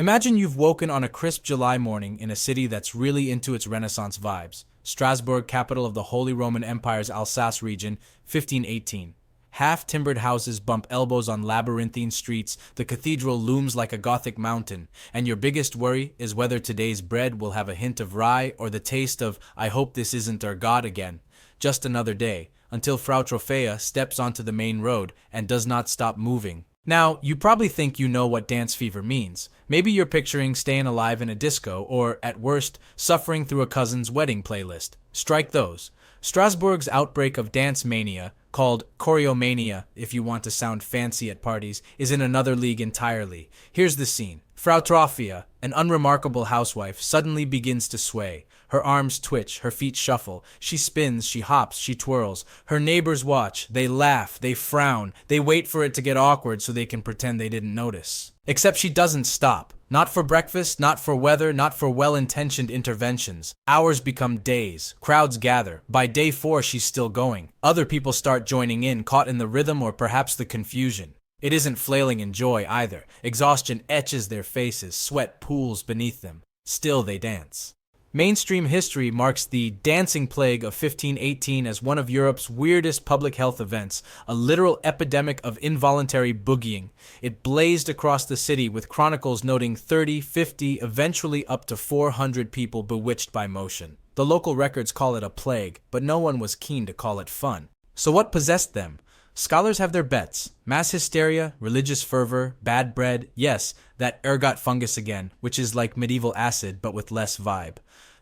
Imagine you've woken on a crisp July morning in a city that's really into its Renaissance vibes. Strasbourg, capital of the Holy Roman Empire's Alsace region, 1518. Half-timbered houses bump elbows on labyrinthine streets, the cathedral looms like a Gothic mountain, and your biggest worry is whether today's bread will have a hint of rye or the taste of, I hope this isn't our God again. Just another day, until Frau Trofea steps onto the main road and does not stop moving. Now, you probably think you know what dance fever means. Maybe you're picturing staying alive in a disco, or, at worst, suffering through a cousin's wedding playlist. Strike those. Strasbourg's outbreak of dance mania, called choreomania if you want to sound fancy at parties, is in another league entirely. Here's the scene. Frau Trofea, an unremarkable housewife, suddenly begins to sway. Her arms twitch, her feet shuffle. She spins, she hops, she twirls. Her neighbors watch, they laugh, they frown, they wait for it to get awkward so they can pretend they didn't notice. Except she doesn't stop. Not for breakfast, not for weather, not for well-intentioned interventions. Hours become days. Crowds gather. By day 4, she's still going. Other people start joining in, caught in the rhythm or perhaps the confusion. It isn't flailing in joy either. Exhaustion etches their faces, sweat pools beneath them. Still they dance. Mainstream history marks the dancing plague of 1518 as one of Europe's weirdest public health events, a literal epidemic of involuntary boogieing. It blazed across the city with chronicles noting 30, 50, eventually up to 400 people bewitched by motion. The local records call it a plague, but no one was keen to call it fun. So what possessed them? Scholars have their bets. Mass hysteria, religious fervor, bad bread, yes, that ergot fungus again, which is like medieval acid but with less vibe.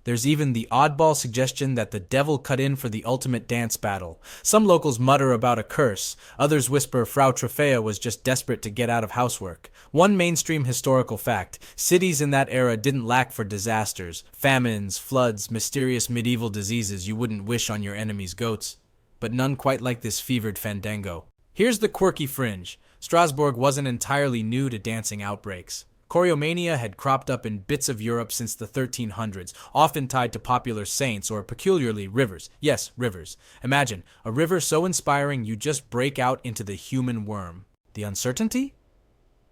There's even the oddball suggestion that the devil cut in for the ultimate dance battle. Some locals mutter about a curse, others whisper Frau Trofea was just desperate to get out of housework. One mainstream historical fact, cities in that era didn't lack for disasters, famines, floods, mysterious medieval diseases you wouldn't wish on your enemy's goats. But none quite like this fevered fandango. Here's the quirky fringe. Strasbourg wasn't entirely new to dancing outbreaks. Choreomania had cropped up in bits of Europe since the 1300s, often tied to popular saints or peculiarly rivers. Yes, rivers. Imagine, a river so inspiring you just break out into the human worm. The uncertainty?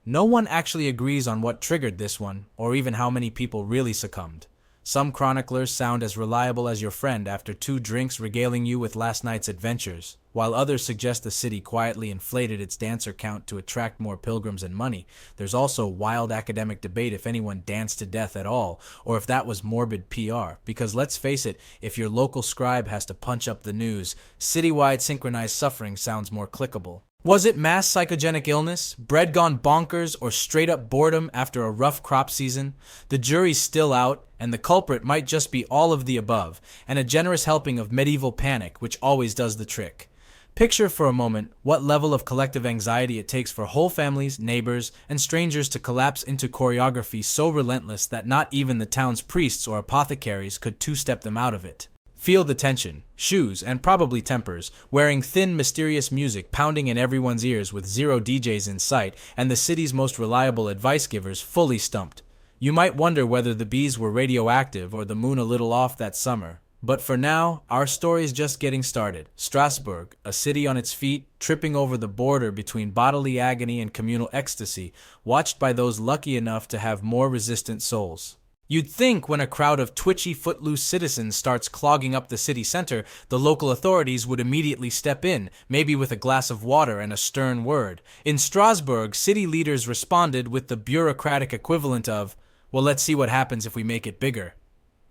No one actually agrees on what triggered this one, or even how many people really succumbed. Some chroniclers sound as reliable as your friend after 2 drinks regaling you with last night's adventures, while others suggest the city quietly inflated its dancer count to attract more pilgrims and money. There's also wild academic debate if anyone danced to death at all, or if that was morbid PR, because let's face it, if your local scribe has to punch up the news, citywide synchronized suffering sounds more clickable. Was it mass psychogenic illness, bread gone bonkers, or straight-up boredom after a rough crop season? The jury's still out, and the culprit might just be all of the above, and a generous helping of medieval panic, which always does the trick. Picture for a moment what level of collective anxiety it takes for whole families, neighbors, and strangers to collapse into choreography so relentless that not even the town's priests or apothecaries could two-step them out of it. Feel the tension, shoes, and probably tempers, wearing thin, mysterious music pounding in everyone's ears with 0 DJs in sight, and the city's most reliable advice givers fully stumped. You might wonder whether the bees were radioactive or the moon a little off that summer. But for now, our story's just getting started. Strasbourg, a city on its feet, tripping over the border between bodily agony and communal ecstasy, watched by those lucky enough to have more resistant souls. You'd think when a crowd of twitchy, footloose citizens starts clogging up the city center, the local authorities would immediately step in, maybe with a glass of water and a stern word. In Strasbourg, city leaders responded with the bureaucratic equivalent of, well, let's see what happens if we make it bigger.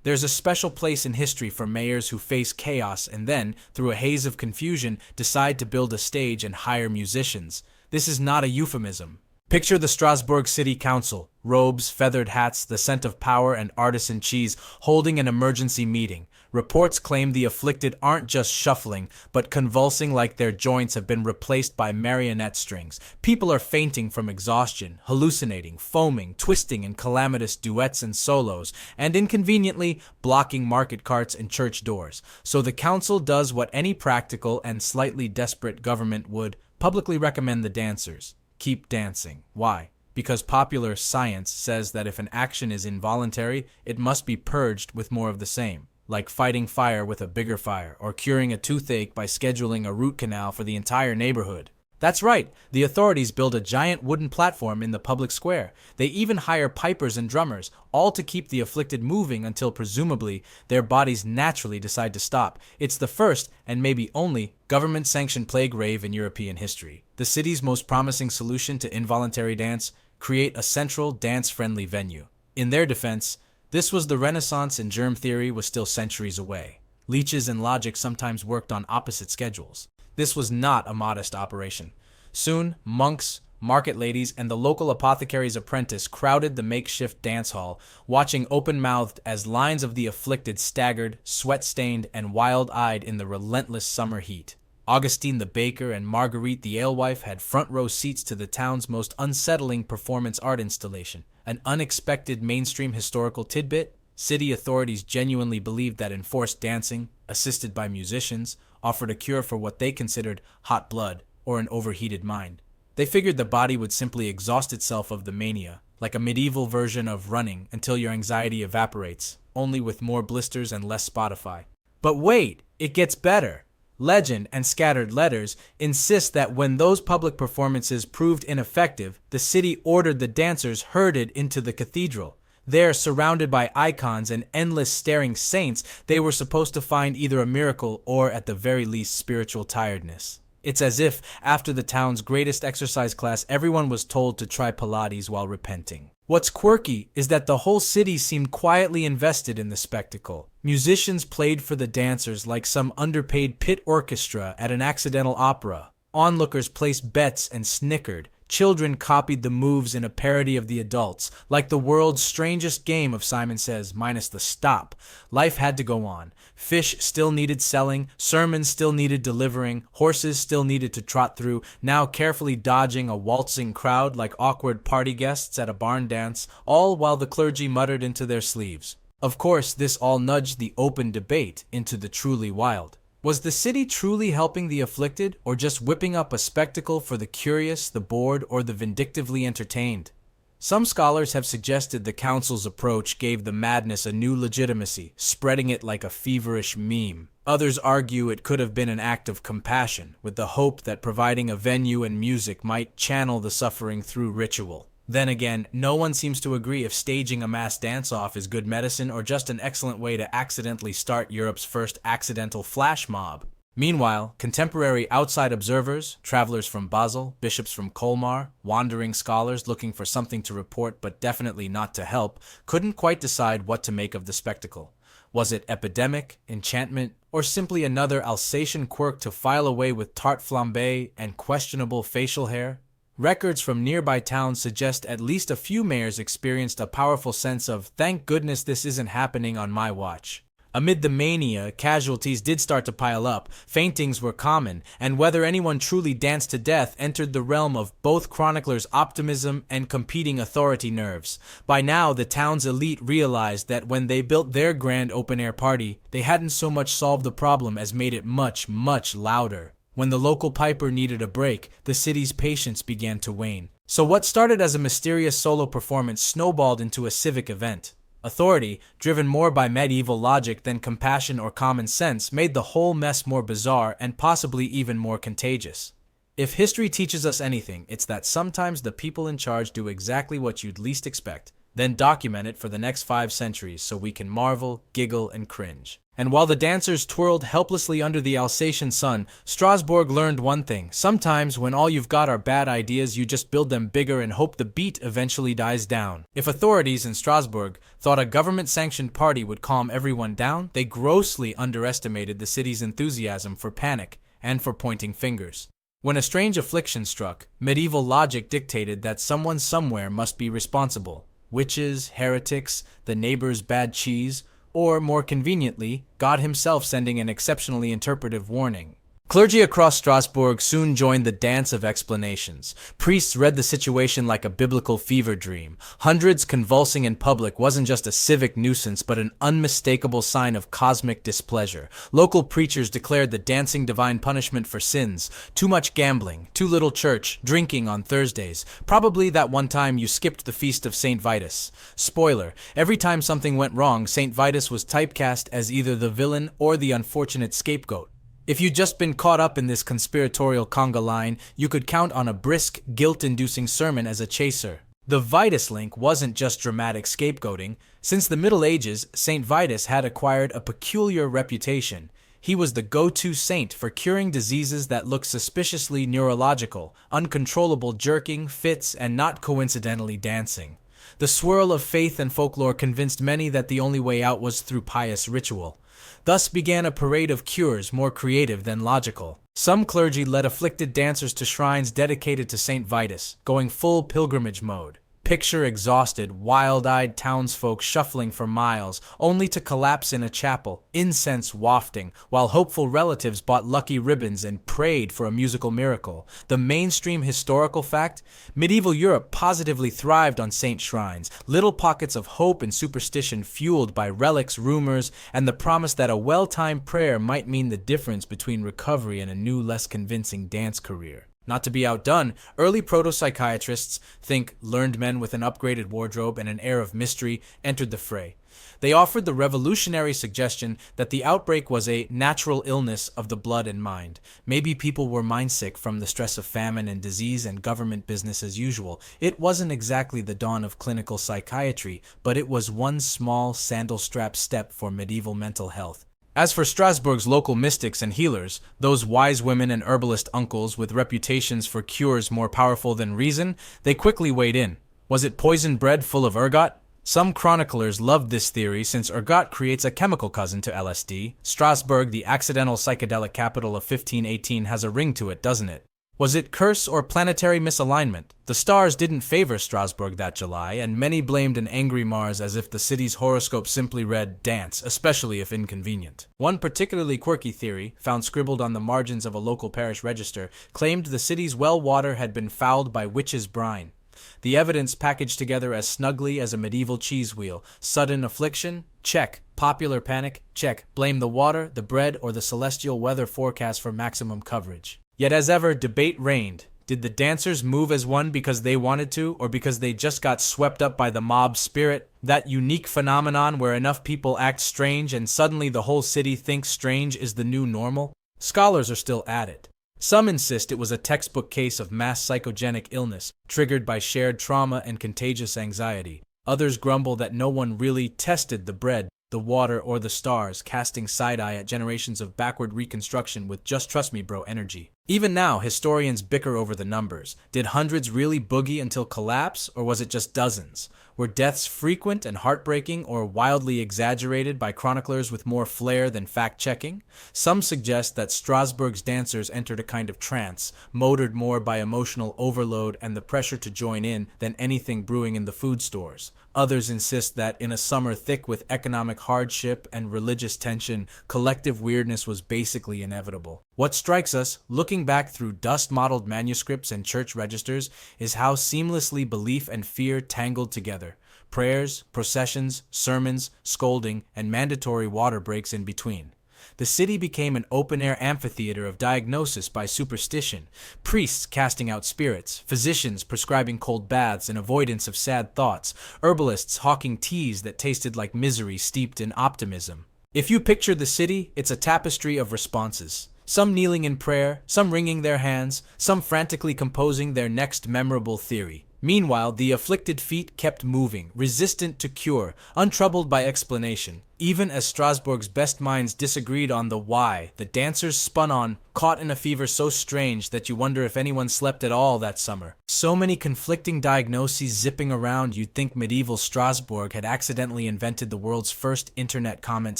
There's a special place in history for mayors who face chaos and then, through a haze of confusion, decide to build a stage and hire musicians. This is not a euphemism. Picture the Strasbourg City Council, robes, feathered hats, the scent of power, and artisan cheese, holding an emergency meeting. Reports claim the afflicted aren't just shuffling, but convulsing like their joints have been replaced by marionette strings. People are fainting from exhaustion, hallucinating, foaming, twisting in calamitous duets and solos, and inconveniently blocking market carts and church doors. So the council does what any practical and slightly desperate government would: publicly recommend the dancers. Keep dancing. Why? Because popular science says that if an action is involuntary, it must be purged with more of the same, like fighting fire with a bigger fire, or curing a toothache by scheduling a root canal for the entire neighborhood. That's right, the authorities build a giant wooden platform in the public square. They even hire pipers and drummers, all to keep the afflicted moving until presumably their bodies naturally decide to stop. It's the first, and maybe only, government-sanctioned plague rave in European history. The city's most promising solution to involuntary dance: create a central, dance-friendly venue. In their defense, this was the Renaissance and germ theory was still centuries away. Leeches and logic sometimes worked on opposite schedules. This was not a modest operation. Soon, monks, market ladies, and the local apothecary's apprentice crowded the makeshift dance hall, watching open-mouthed as lines of the afflicted staggered, sweat-stained, and wild-eyed in the relentless summer heat. Augustine the baker and Marguerite the alewife had front-row seats to the town's most unsettling performance art installation. An unexpected mainstream historical tidbit: city authorities genuinely believed that enforced dancing, assisted by musicians, offered a cure for what they considered hot blood or an overheated mind. They figured the body would simply exhaust itself of the mania, like a medieval version of running until your anxiety evaporates, only with more blisters and less Spotify. But wait, it gets better. Legend and scattered letters insist that when those public performances proved ineffective, the city ordered the dancers herded into the cathedral. There, surrounded by icons and endless staring saints, they were supposed to find either a miracle or, at the very least, spiritual tiredness. It's as if, after the town's greatest exercise class, everyone was told to try Pilates while repenting. What's quirky is that the whole city seemed quietly invested in the spectacle. Musicians played for the dancers like some underpaid pit orchestra at an accidental opera. Onlookers placed bets and snickered. Children copied the moves in a parody of the adults, like the world's strangest game of Simon Says, minus the stop. Life had to go on. Fish still needed selling, sermons still needed delivering, horses still needed to trot through, now carefully dodging a waltzing crowd like awkward party guests at a barn dance, all while the clergy muttered into their sleeves. Of course, this all nudged the open debate into the truly wild. Was the city truly helping the afflicted, or just whipping up a spectacle for the curious, the bored, or the vindictively entertained? Some scholars have suggested the council's approach gave the madness a new legitimacy, spreading it like a feverish meme. Others argue it could have been an act of compassion, with the hope that providing a venue and music might channel the suffering through ritual. Then again, no one seems to agree if staging a mass dance-off is good medicine or just an excellent way to accidentally start Europe's first accidental flash mob. Meanwhile, contemporary outside observers, travelers from Basel, bishops from Colmar, wandering scholars looking for something to report but definitely not to help, couldn't quite decide what to make of the spectacle. Was it epidemic, enchantment, or simply another Alsatian quirk to file away with tarte flambée and questionable facial hair? Records from nearby towns suggest at least a few mayors experienced a powerful sense of, thank goodness this isn't happening on my watch. Amid the mania, casualties did start to pile up, faintings were common, and whether anyone truly danced to death entered the realm of both chroniclers' optimism and competing authority nerves. By now, the town's elite realized that when they built their grand open-air party, they hadn't so much solved the problem as made it much, much louder. When the local piper needed a break, the city's patience began to wane. So what started as a mysterious solo performance snowballed into a civic event. Authority, driven more by medieval logic than compassion or common sense, made the whole mess more bizarre and possibly even more contagious. If history teaches us anything, it's that sometimes the people in charge do exactly what you'd least expect, then document it for the next 5 centuries so we can marvel, giggle, and cringe. And while the dancers twirled helplessly under the Alsatian sun, Strasbourg learned one thing. Sometimes, when all you've got are bad ideas, you just build them bigger and hope the beat eventually dies down. If authorities in Strasbourg thought a government-sanctioned party would calm everyone down, they grossly underestimated the city's enthusiasm for panic and for pointing fingers. When a strange affliction struck, medieval logic dictated that someone somewhere must be responsible. Witches, heretics, the neighbor's bad cheese, or, more conveniently, God himself sending an exceptionally interpretive warning. Clergy across Strasbourg soon joined the dance of explanations. Priests read the situation like a biblical fever dream. Hundreds convulsing in public wasn't just a civic nuisance, but an unmistakable sign of cosmic displeasure. Local preachers declared the dancing divine punishment for sins. Too much gambling, too little church, drinking on Thursdays. Probably that one time you skipped the feast of St. Vitus. Spoiler, every time something went wrong, St. Vitus was typecast as either the villain or the unfortunate scapegoat. If you'd just been caught up in this conspiratorial conga line, you could count on a brisk, guilt-inducing sermon as a chaser. The Vitus link wasn't just dramatic scapegoating. Since the Middle Ages, Saint Vitus had acquired a peculiar reputation. He was the go-to saint for curing diseases that looked suspiciously neurological, uncontrollable jerking, fits, and not coincidentally dancing. The swirl of faith and folklore convinced many that the only way out was through pious ritual. Thus began a parade of cures more creative than logical. Some clergy led afflicted dancers to shrines dedicated to Saint Vitus, going full pilgrimage mode. Picture exhausted, wild-eyed townsfolk shuffling for miles, only to collapse in a chapel, incense wafting, while hopeful relatives bought lucky ribbons and prayed for a musical miracle. The mainstream historical fact? Medieval Europe positively thrived on saint shrines, little pockets of hope and superstition fueled by relics, rumors, and the promise that a well-timed prayer might mean the difference between recovery and a new, less convincing dance career. Not to be outdone, early proto-psychiatrists, think learned men with an upgraded wardrobe and an air of mystery, entered the fray. They offered the revolutionary suggestion that the outbreak was a natural illness of the blood and mind. Maybe people were mindsick from the stress of famine and disease and government business as usual. It wasn't exactly the dawn of clinical psychiatry, but it was one small sandal-strap step for medieval mental health. As for Strasbourg's local mystics and healers, those wise women and herbalist uncles with reputations for cures more powerful than reason, they quickly weighed in. Was it poisoned bread full of ergot? Some chroniclers loved this theory since ergot creates a chemical cousin to LSD. Strasbourg, the accidental psychedelic capital of 1518, has a ring to it, doesn't it? Was it curse or planetary misalignment? The stars didn't favor Strasbourg that July, and many blamed an angry Mars as if the city's horoscope simply read dance, especially if inconvenient. One particularly quirky theory, found scribbled on the margins of a local parish register, claimed the city's well water had been fouled by witches' brine. The evidence packaged together as snugly as a medieval cheese wheel. Sudden affliction? Check. Popular panic? Check. Blame the water, the bread, or the celestial weather forecast for maximum coverage. Yet as ever, debate reigned. Did the dancers move as one because they wanted to, or because they just got swept up by the mob spirit? That unique phenomenon where enough people act strange and suddenly the whole city thinks strange is the new normal? Scholars are still at it. Some insist it was a textbook case of mass psychogenic illness, triggered by shared trauma and contagious anxiety. Others grumble that no one really tested the bread, the water, or the stars, casting side-eye at generations of backward reconstruction with just trust me bro energy. Even now, historians bicker over the numbers. Did hundreds really boogie until collapse, or was it just dozens? Were deaths frequent and heartbreaking, or wildly exaggerated by chroniclers with more flair than fact-checking? Some suggest that Strasbourg's dancers entered a kind of trance, motored more by emotional overload and the pressure to join in than anything brewing in the food stores. Others insist that in a summer thick with economic hardship and religious tension, collective weirdness was basically inevitable. What strikes us, looking back through dust-mottled manuscripts and church registers, is how seamlessly belief and fear tangled together. Prayers, processions, sermons, scolding, and mandatory water breaks in between. The city became an open-air amphitheater of diagnosis by superstition, priests casting out spirits, physicians prescribing cold baths in avoidance of sad thoughts, herbalists hawking teas that tasted like misery steeped in optimism. If you picture the city, it's a tapestry of responses. Some kneeling in prayer, some wringing their hands, some frantically composing their next memorable theory. Meanwhile, the afflicted feet kept moving, resistant to cure, untroubled by explanation. Even as Strasbourg's best minds disagreed on the why, the dancers spun on, caught in a fever so strange that you wonder if anyone slept at all that summer. So many conflicting diagnoses zipping around you'd think medieval Strasbourg had accidentally invented the world's first internet comment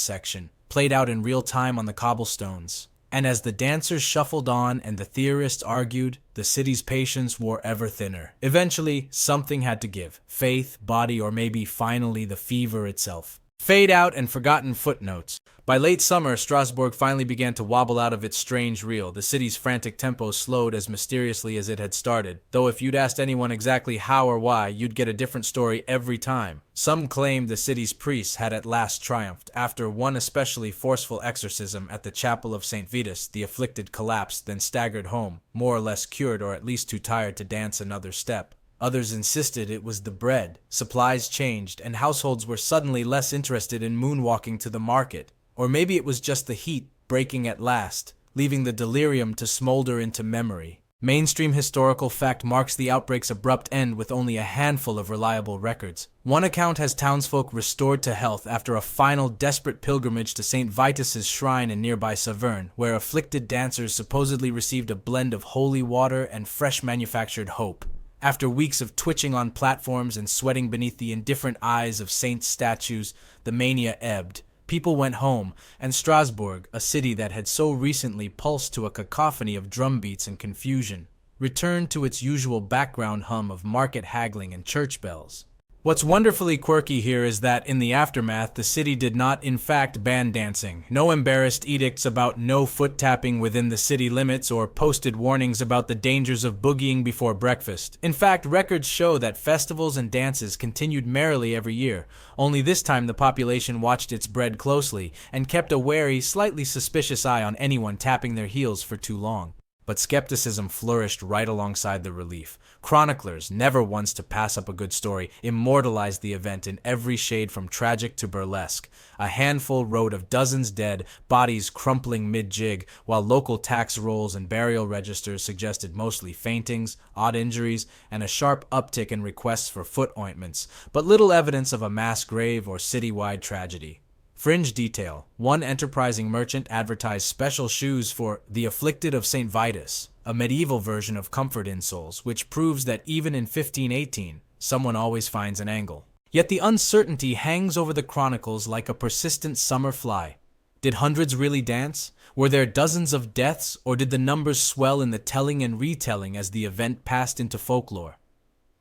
section, played out in real time on the cobblestones. And as the dancers shuffled on and the theorists argued, the city's patience wore ever thinner. Eventually, something had to give. Faith, body, or maybe finally the fever itself. Fade out and forgotten footnotes. By late summer, Strasbourg finally began to wobble out of its strange reel. The city's frantic tempo slowed as mysteriously as it had started, though if you'd asked anyone exactly how or why, you'd get a different story every time. Some claimed the city's priests had at last triumphed. After one especially forceful exorcism at the chapel of St. Vitus, the afflicted collapsed, then staggered home, more or less cured or at least too tired to dance another step. Others insisted it was the bread. Supplies changed, and households were suddenly less interested in moonwalking to the market. Or maybe it was just the heat breaking at last, leaving the delirium to smolder into memory. Mainstream historical fact marks the outbreak's abrupt end with only a handful of reliable records. One account has townsfolk restored to health after a final desperate pilgrimage to St. Vitus's shrine in nearby Saverne, where afflicted dancers supposedly received a blend of holy water and fresh manufactured hope. After weeks of twitching on platforms and sweating beneath the indifferent eyes of saints' statues, the mania ebbed. People went home, and Strasbourg, a city that had so recently pulsed to a cacophony of drumbeats and confusion, returned to its usual background hum of market haggling and church bells. What's wonderfully quirky here is that, in the aftermath, the city did not in fact ban dancing. No embarrassed edicts about no foot tapping within the city limits or posted warnings about the dangers of boogieing before breakfast. In fact, records show that festivals and dances continued merrily every year, only this time the population watched its bread closely and kept a wary, slightly suspicious eye on anyone tapping their heels for too long. But skepticism flourished right alongside the relief. Chroniclers, never ones to pass up a good story, immortalized the event in every shade from tragic to burlesque. A handful wrote of dozens dead, bodies crumpling mid-jig, while local tax rolls and burial registers suggested mostly faintings, odd injuries, and a sharp uptick in requests for foot ointments, but little evidence of a mass grave or citywide tragedy. Fringe detail: one enterprising merchant advertised special shoes for the afflicted of St. Vitus, a medieval version of comfort insoles, which proves that even in 1518, someone always finds an angle. Yet the uncertainty hangs over the chronicles like a persistent summer fly. Did hundreds really dance? Were there dozens of deaths, or did the numbers swell in the telling and retelling as the event passed into folklore?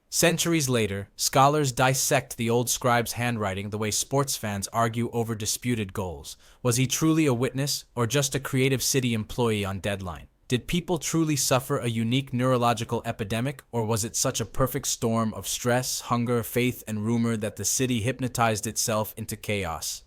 Centuries later, scholars dissect the old scribe's handwriting the way sports fans argue over disputed goals. Was he truly a witness, or just a creative city employee on deadline? Did people truly suffer a unique neurological epidemic, or was it such a perfect storm of stress, hunger, faith, and rumor that the city hypnotized itself into chaos?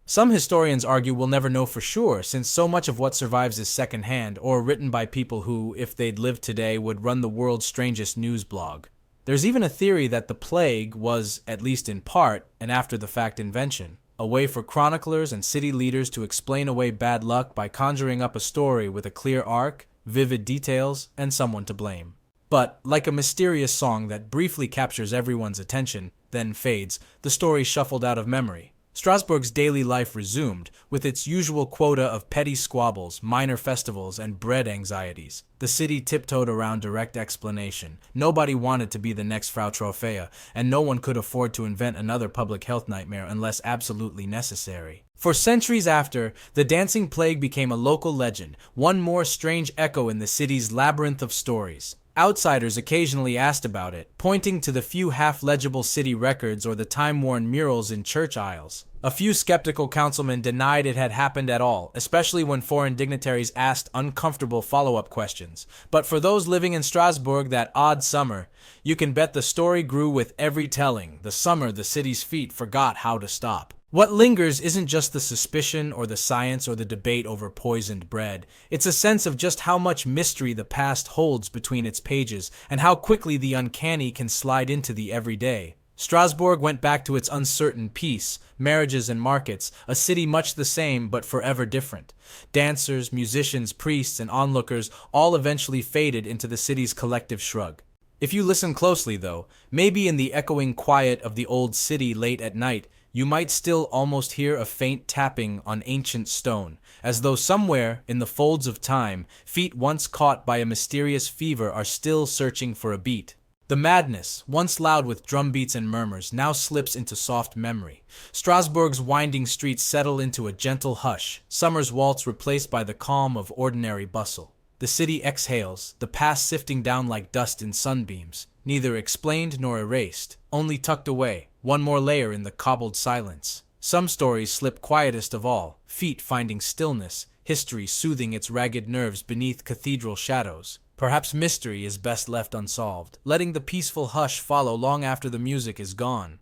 Some historians argue we'll never know for sure, since so much of what survives is secondhand, or written by people who, if they'd lived today, would run the world's strangest news blog. There's even a theory that the plague was, at least in part, an after-the-fact invention, a way for chroniclers and city leaders to explain away bad luck by conjuring up a story with a clear arc, vivid details, and someone to blame. But, like a mysterious song that briefly captures everyone's attention, then fades, the story shuffled out of memory. Strasbourg's daily life resumed, with its usual quota of petty squabbles, minor festivals, and bread anxieties. The city tiptoed around direct explanation. Nobody wanted to be the next Frau Trophäa, and no one could afford to invent another public health nightmare unless absolutely necessary. For centuries after, the dancing plague became a local legend, one more strange echo in the city's labyrinth of stories. Outsiders occasionally asked about it, pointing to the few half-legible city records or the time-worn murals in church aisles. A few skeptical councilmen denied it had happened at all, especially when foreign dignitaries asked uncomfortable follow-up questions. But for those living in Strasbourg that odd summer, you can bet the story grew with every telling, the summer the city's feet forgot how to stop. What lingers isn't just the suspicion or the science or the debate over poisoned bread. It's a sense of just how much mystery the past holds between its pages and how quickly the uncanny can slide into the everyday. Strasbourg went back to its uncertain peace, marriages and markets, a city much the same but forever different. Dancers, musicians, priests, and onlookers all eventually faded into the city's collective shrug. If you listen closely, though, maybe in the echoing quiet of the old city late at night, you might still almost hear a faint tapping on ancient stone, as though somewhere in the folds of time, feet once caught by a mysterious fever are still searching for a beat. The madness, once loud with drumbeats and murmurs, now slips into soft memory. Strasbourg's winding streets settle into a gentle hush, summer's waltz replaced by the calm of ordinary bustle. The city exhales, the past sifting down like dust in sunbeams, neither explained nor erased, only tucked away, one more layer in the cobbled silence. Some stories slip quietest of all, feet finding stillness, history soothing its ragged nerves beneath cathedral shadows. Perhaps mystery is best left unsolved, letting the peaceful hush follow long after the music is gone.